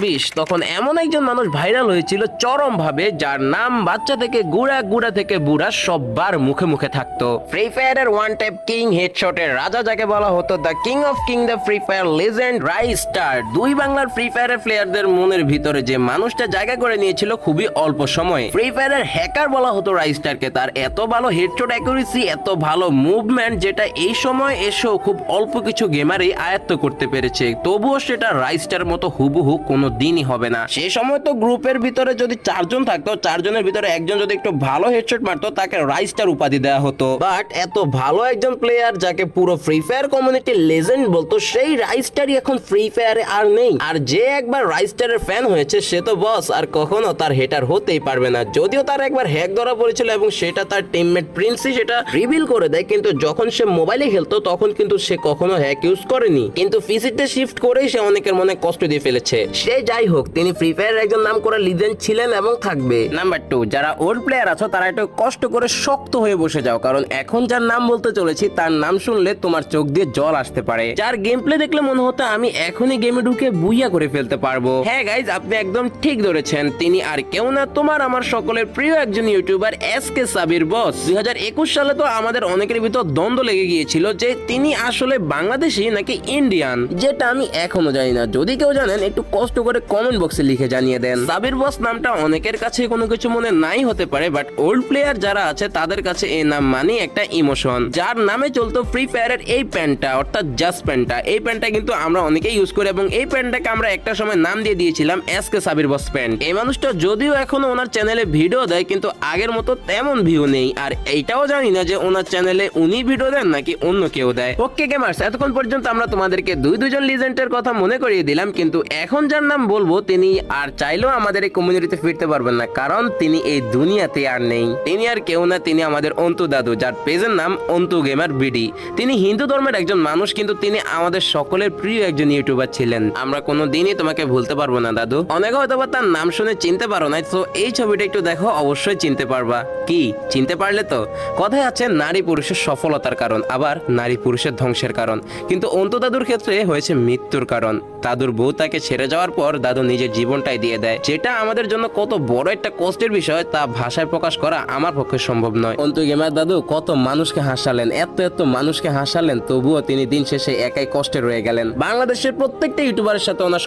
2020 তখন এমন একজন মানুষ ভাইরাল হয়েছিল চরম ভাবে, যার নাম বাচ্চা থেকে গুড়া থেকে বুড়া সবার মুখে মুখে থাকতো। ফ্রি ফায়ারের ওয়ান ট্যাপ কিং, হেডশটের রাজা যাকে বলা হতো, the king of king, the Free Fire legend Raistar. দুই বাংলার ফ্রি ফায়ারের প্লেয়ারদের মনের ভিতরে যে মানুষটা জায়গা করে নিয়েছিল খুবই অল্প সময়ে। ফ্রি ফায়ারের হ্যাকার বলা হতো রাইস্টারকে। তার এত ভালো হেডশট অ্যাকুরেসি, এত ভালো মুভমেন্ট, যেটা এই সময় এসেও খুব অল্প কিছু গেমারই আয়ত্ত করতে পেরেছে। তবুও সেটা রাইস্টার মতো হুবহু কোনো দিনই হবে না। সেই সময় তো গ্রুপের ভিতরে যদি 4 জন থাকতো, 4 জনের ভিতরে একজন যদি একটু ভালো হেডশট মারতো, তাকে রাইস্টার উপাধি দেওয়া হতো। বাট এত ভালো একজন প্লেয়ার যাকে পুরো ফ্রি ফায়ার কমিউনিটি লেজেন্ড বলতো, সেই রাইস্টারই এখন ফ্রি ফায়ারে আর নেই। আর যে একবার রাইস্টারের ফ্যান হয়েছে সে তো বস, আর কখনো তার হেটার হতেই পারবে না। যদিও তার একবার হ্যাক ধরা পড়েছিল এবং সেটা তার টিমমেট প্রিন্সি সেটা রিভিল করে দেয়, কিন্তু যখন সে মোবাইলে খেলতো তখন কিন্তু সে কখনো হ্যাক ইউজ করেনি। কিন্তু পিসিতে শিফট করেই সে অনেকের মনে কষ্ট দিয়ে ফেলেছে। সে যাই হোক, তিনি ফ্রি ফায়ারের একজন নাম করা লিজেন্ড ছিলেন এবং থাকবে। নাম্বার 2, যারা ওল্ড প্লেয়ার আছো তারা একটু কষ্ট করে শক্ত হয়ে বসে যাও, কারণ এখন যার নাম বলতে চলেছি তার নাম শুনলে তোমার চোখ দিয়ে জল আসতে পারে। যার গেম প্লে দেখলে মনে হতো আমি এখনই গেমে ঢুকে বুইয়া করে ফেলতে পারবো। হ্যাঁ গাইজ, আপনি একদম ঠিক ধরেছেন। তিনি আর কেউ না, তোমার আমার সকলের প্রিয় একজন ইউটিউবার এসকে সাবির বস। 2021 সালে তো আমাদের অনেকের ভিতর দ্বন্দ্ব লেগে গিয়েছিল যে তিনি আসলে বাংলাদেশি নাকি ইন্ডিয়ান, যেটা আমি এখনো জানি না। যদি কেউ জানেন একটু কষ্ট করে কমেন্ট বক্সে লিখে জানিয়ে দেন। সাবির বস নামটা অনেকের কাছে কোনো কিছু মনে নাই হতে পারে, বাট ওল্ড প্লেয়ার যারা আছে তাদের কাছে এই নাম মানে একটা ইমোশন। যার নামে চলতো ফ্রি ফায়ারের এই প্যান্টটা, অর্থাৎ জাস্ট প্যান্টটা, এই প্যান্টটা কিন্তু আমরা অনেকেই ইউজ করি এবং এই প্যান্টটাকে আমরা একটা সময় নাম দিয়ে দিয়েছিলাম এসকে সাবির বস প্যান্ট। এই মানুষটা যদিও এখনো ওনার চ্যানেলে ভিডিও দেয়, কিন্তু আগের মতো তেমন ভিউ নেই। আর এইটাও জানি না যে ওনার চ্যানেলে উনি ভিডিও দেন নাকি অন্য কেউ দেয়। ওকে গেমার্স, এতক্ষণ পর্যন্ত আমরা তোমাদেরকে দুজন লিজেন্ডের কথা মনে করিয়ে দিলাম, কিন্তু এখন যার নাম বলবো তিনি আর চাইলেও আমাদের এই কমিউনিটিতে ফিরতে পারবেন না, কারণ তিনি এই দুনিয়াতে আর নেই। তিনি আর কেউ না, তিনি আমাদের অন্তু দাদু, যার পেজের নাম অন্তু গেমার বিডি। তিনি হিন্দু ধর্মের একজন মানুষ, কিন্তু তিনি আমাদের সকলের প্রিয় একজন ইউটিউবার ছিলেন। আমরা কোনো দিনই তোমাকে ভুলতে পারবো না দাদু। অনেকে হয়তো তার নাম শুনে চিনতে পারো না, তো এই ছবিটা একটু দেখো, অবশ্যই চিনতে পারবা। কি চিনতে পারলে তো? কথায় আছে নারী পুরুষের সফলতার কারণ, আবার নারী পুরুষের ধ্বংসের কারণ, কিন্তু অন্তু দাদুর ক্ষেত্রে হয়েছে মৃত্যুর কারণ। দাদুর বউ তাকে ছেড়ে যাওয়ার পর দাদু নিজের জীবনটাই দিয়ে দেয়, যেটা আমাদের জন্য কত বড় একটা কষ্টের বিষয় তা ভাষায় প্রকাশ করা আমার পক্ষে সম্ভব নয়। অন্তু গেমার দাদু কত মানুষকে হাসালেন, এত মানুষকে হাসালেন, তবুও তিনি দিন শেষে একাই কষ্টে রয়ে গেলেন। বাংলাদেশের প্রত্যেকটা ইউটিউবারের সাথে ওনার